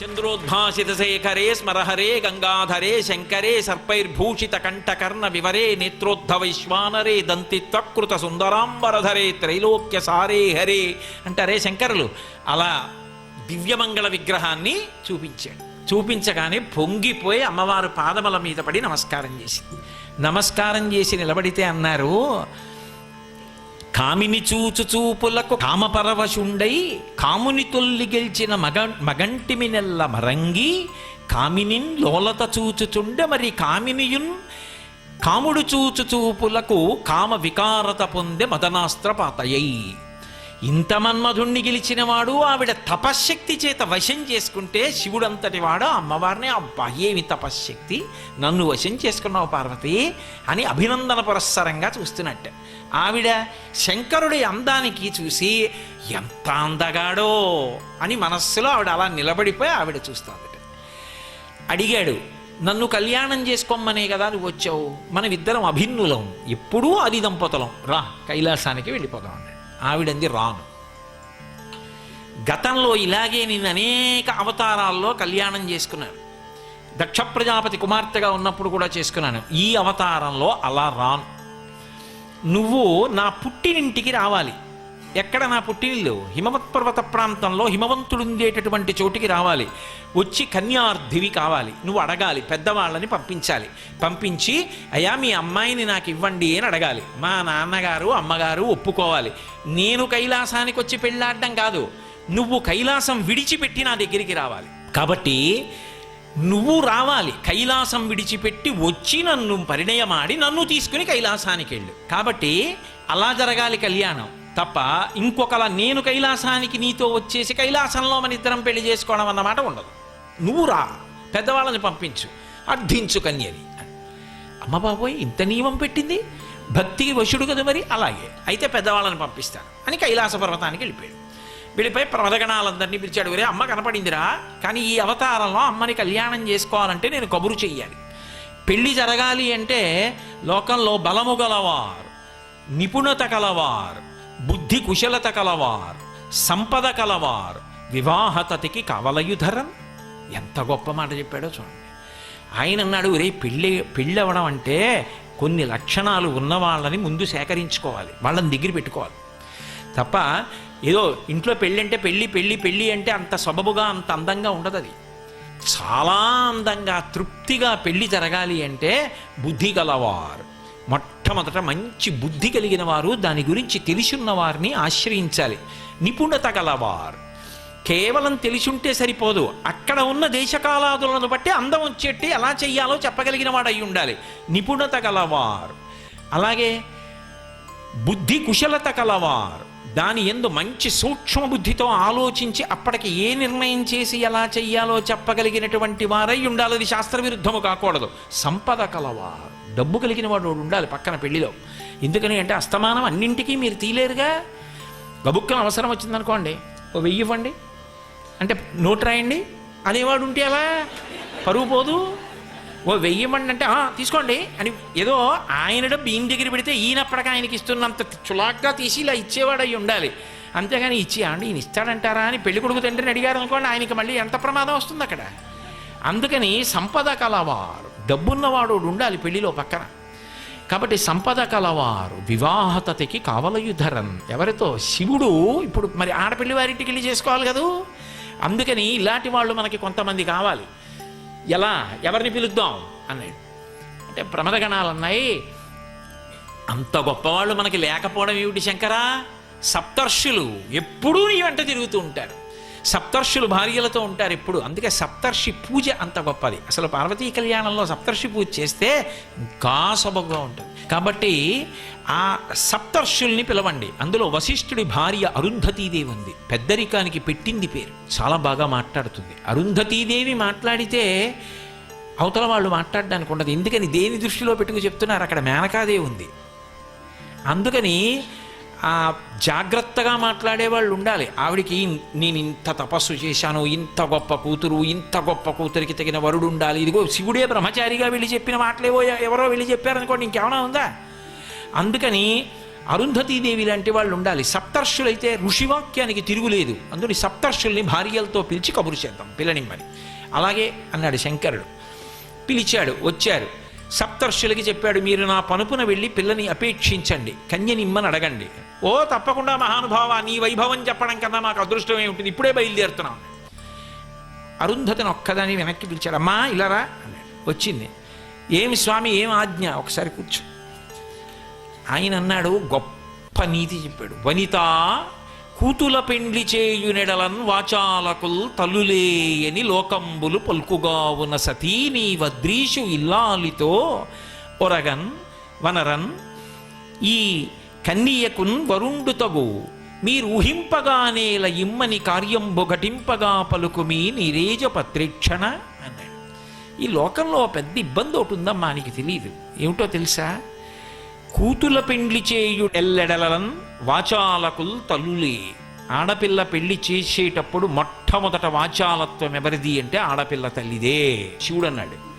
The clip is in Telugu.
చంద్రోద్భాసితశేఖరే స్మరహరే గంగాధరే శంకరే సర్పైర్భూషిత కంఠకర్ణ వివరే నేత్రోద్ధవైశ్వానరే దంతిత్వకృత సుందరాంబరధరే త్రైలోక్య సారే హరే అంటారే శంకరులు. అలా దివ్యమంగళ విగ్రహాన్ని చూపించాడు. చూపించగానే పొంగిపోయి అమ్మవారు పాదముల మీద పడి నమస్కారం చేసింది. నమస్కారం చేసి నిలబడితే అన్నారు, కామిని చూచు చూపులకు కామపరవశుండై కాముని తొల్లి గెలిచిన మగంటిమి నెల్ల మరంగి కామినిన్ లోలత చూచుచుండ మరి కామినియున్ కాముడు చూచు చూపులకు కామ వికారత పొందే మదనాస్త్రపాతయై. ఇంత మన్మధుణ్ణి గెలిచినవాడు ఆవిడ తపశ్శక్తి చేత వశం చేసుకుంటే శివుడంతటి వాడు అమ్మవారిని అబ్బా ఏమి తపశ్శక్తి, నన్ను వశం చేసుకున్నావు పార్వతి అని అభినందన పురస్సరంగా చూస్తున్నట్టు. ఆవిడ శంకరుడి అందానికి చూసి ఎంత అందగాడో అని మనస్సులో ఆవిడ అలా నిలబడిపోయి ఆవిడ చూస్తుంది. అడిగాడు, నన్ను కళ్యాణం చేసుకోమనే కదా నువ్వు వచ్చావు, మనమిద్దరం అభిన్నులం, ఎప్పుడూ అది దంపతులం, రా కైలాసానికి వెళ్ళిపోదాం అన్నాడు. ఆవిడంది రాను, గతంలో ఇలాగే నేను అనేక అవతారాల్లో కళ్యాణం చేసుకున్నాను, దక్ష ప్రజాపతి కుమార్తెగా ఉన్నప్పుడు కూడా చేసుకున్నాను, ఈ అవతారంలో అలా రాను, నువ్వు నా పుట్టినింటికి రావాలి. ఎక్కడ నా పుట్టినిల్లు? హిమవత్ పర్వత ప్రాంతంలో హిమవంతుడు ఉండేటటువంటి చోటికి రావాలి. వచ్చి కన్యార్థివి కావాలి, నువ్వు అడగాలి, పెద్దవాళ్ళని పంపించాలి. పంపించి అయ్యా మీ అమ్మాయిని నాకు ఇవ్వండి అని అడగాలి. మా నాన్నగారు అమ్మగారు ఒప్పుకోవాలి. నేను కైలాసానికి వచ్చి పెళ్ళాడడం కాదు, నువ్వు కైలాసం విడిచిపెట్టి నా దగ్గరికి రావాలి. కాబట్టి నువ్వు రావాలి, కైలాసం విడిచిపెట్టి వచ్చి నన్ను పరిణయమాడి నన్ను తీసుకుని కైలాసానికి వెళ్ళు. కాబట్టి అలా జరగాలి కళ్యాణం తప్ప ఇంకొకలా నేను కైలాసానికి నీతో వచ్చేసి కైలాసంలో మన ఇద్దరం పెళ్లి చేసుకోవడం అన్నమాట ఉండదు. నువ్వు రా, పెద్దవాళ్ళని పంపించు, అర్థించు కన్యని. అమ్మ బాబోయ్ ఇంత నియమం పెట్టింది, భక్తికి వశుడు కదా మరి, అలాగే అయితే పెద్దవాళ్ళని పంపిస్తాను అని కైలాస పర్వతానికి వెళ్ళిపోయాడు. వెళ్ళిపోయి ప్రమదగణాలందరినీ పిలిచాడు. ఒరే అమ్మ కనపడిందిరా, కానీ ఈ అవతారంలో అమ్మని కళ్యాణం చేసుకోవాలంటే నేను కబురు చెయ్యాలి. పెళ్లి జరగాలి అంటే లోకంలో బలము గలవారు, నిపుణత కలవారు, బుద్ధి కుశలత కలవారు, సంపద కలవారు వివాహతతికి కవలయుధరం. ఎంత గొప్ప మాట చెప్పాడో చూడండి. ఆయన అన్నాడు, ఒరే పెళ్ళి అవ్వడం అంటే కొన్ని లక్షణాలు ఉన్నవాళ్ళని ముందు సేకరించుకోవాలి, వాళ్ళని దగ్గర పెట్టుకోవాలి తప్ప ఏదో ఇంట్లో పెళ్ళి అంటే పెళ్ళి అంటే అంత సబబుగా అంత అందంగా ఉండదు. అది చాలా అందంగా తృప్తిగా పెళ్ళి జరగాలి అంటే బుద్ధి గలవారు, మొట్టమొదట మంచి బుద్ధి కలిగిన వారు, దాని గురించి తెలిసున్న వారిని ఆశ్రయించాలి. నిపుణత గలవారు, కేవలం తెలిసుంటే సరిపోదు, అక్కడ ఉన్న దేశకాలాదులను బట్టి అందం వచ్చేట్టి ఎలా చెయ్యాలో చెప్పగలిగిన వాడు అయి ఉండాలి. నిపుణత గలవారు, అలాగే బుద్ధి కుశలత కలవారు, దాని యందు మంచి సూక్ష్మ బుద్ధితో ఆలోచించి అప్పటికి ఏ నిర్ణయం చేసి ఎలా చెయ్యాలో చెప్పగలిగినటువంటి వారై ఉండాలి. అది శాస్త్ర విరుద్ధము కాకూడదు. సంపద కలవారు, డబ్బు కలిగిన వాడు ఉండాలి పక్కన పెళ్లిలో. ఎందుకని అంటే అస్తమానం అన్నింటికీ మీరు తీలేరుగా. గబుక్కన అవసరం వచ్చిందనుకోండి, ఓ 1000 ఇవ్వండి అంటే నోట్ రాయండి అనేవాడు ఉంటే అలా పరువు పోదు. ఓ 1000 ఇవ్వండి అంటే తీసుకోండి అని ఏదో ఆయన డబ్బు ఈయన దగ్గర పెడితే ఈయనప్పటికీ ఆయనకి ఇస్తున్నంత చులాగ్గా తీసి ఇలా ఇచ్చేవాడు అయి ఉండాలి. అంతేగాని ఇచ్చి అండి ఈయన ఇస్తాడంటారా అని పెళ్లి కొడుకు తండ్రిని అడిగారు అనుకోండి, ఆయనకి మళ్ళీ ఎంత ప్రమాదం వస్తుంది అక్కడ. అందుకని సంపద కలవారు, డబ్బున్నవాడు ఉండాలి పెళ్లిలో పక్కన. కాబట్టి సంపద కలవారు వివాహతకి కావలయుధరం. ఎవరితో? శివుడు. ఇప్పుడు మరి ఆడపిల్లి వారింటికి వెళ్ళి చేసుకోవాలి కదా. అందుకని ఇలాంటి వాళ్ళు మనకి కొంతమంది కావాలి. ఎలా, ఎవరిని పిలుద్దాం అన్నాడు. అంటే ప్రమదగణాలు అన్నాయి, అంత గొప్పవాళ్ళు మనకి లేకపోవడం ఏమిటి శంకరా? సప్తర్షులు ఎప్పుడూ నీ వెంట తిరుగుతూ ఉంటారు, సప్తర్షులు భార్యలతో ఉంటారు ఎప్పుడు. అందుకే సప్తర్షి పూజ అంత గొప్పది. అసలు పార్వతీ కళ్యాణంలో సప్తర్షి పూజ చేస్తే ఇంకా సొబగుగా ఉంటుంది. కాబట్టి ఆ సప్తర్షుల్ని పిలవండి. అందులో వశిష్ఠుడి భార్య అరుంధతీదేవి ఉంది, పెద్దరికానికి పెట్టింది పేరు, చాలా బాగా మాట్లాడుతుంది. అరుంధతీదేవి మాట్లాడితే అవతల వాళ్ళు మాట్లాడడానికి ఉండదు. ఎందుకని దేని దృష్టిలో పెట్టుకు చెప్తున్నారు, అక్కడ మేనకాదేవి ఉంది. అందుకని జాగ్రత్తగా మాట్లాడేవాళ్ళు ఉండాలి. ఆవిడికి నేను ఇంత తపస్సు చేశాను, ఇంత గొప్ప కూతురు, ఇంత గొప్ప కూతురికి తగిన వరుడు ఉండాలి. ఇదిగో శివుడే బ్రహ్మచారిగా వెళ్ళి చెప్పిన మాటలేవో ఎవరో వెళ్ళి చెప్పారనుకోండి, ఇంకేమైనా ఉందా? అందుకని అరుంధతీదేవి లాంటి వాళ్ళు ఉండాలి. సప్తర్షులైతే ఋషివాక్యానికి తిరుగులేదు. అందుకని సప్తర్షుల్ని భార్యలతో పిలిచి కబురు చేద్దాం పిల్లనిమ్మని. అలాగే అన్నాడు శంకరుడు. పిలిచాడు, వచ్చారు. సప్తర్షులకి చెప్పాడు, మీరు నా పనుపున వెళ్ళి పిల్లని అపేక్షించండి, కన్యనిమ్మని అడగండి. ఓ తప్పకుండా మహానుభావ, నీ వైభవం చెప్పడం కన్నా మాకు అదృష్టం ఏమిటి, ఇప్పుడే బయలుదేరుతున్నాం. అరుంధతిని ఒక్కదాని వెనక్కి పిలిచాడు. అమ్మా ఇలారా అన్నాడు. వచ్చింది. ఏమి స్వామి, ఏం ఆజ్ఞ, ఒకసారి కూర్చో. ఆయన అన్నాడు, గొప్ప నీతి చెప్పాడు. వనిత కూతుల పెండ్లి చేయునెడలన్ వాచాలకుల్ తల్లులేయని లోకంబులు పలుకుగావున సతీ నీ వద్రీషు ఇల్లాలితో ఒరగన్ వనరన్ ఈ కన్నియకున్ వరుండు తగు మీరు ఊహింపగానేల ఇమ్మని కార్యంబు ఘటింపగా పలుకుమీ నీరేజ పత్రేక్షణ అన్నాడు. ఈ లోకంలో పెద్ద ఇబ్బంది ఒకటి ఉందమ్మా, నీకు తెలియదు. ఏమిటో తెలుసా? కూతుల పెండ్లి చేయు ఎల్లెడలన్ వాచాలకుల్ తల్లులే. ఆడపిల్ల పెళ్లి చేసేటప్పుడు మొట్టమొదట వాచాలత్వం ఎవరిది అంటే ఆడపిల్ల తల్లిదే. శివుడు అన్నాడు.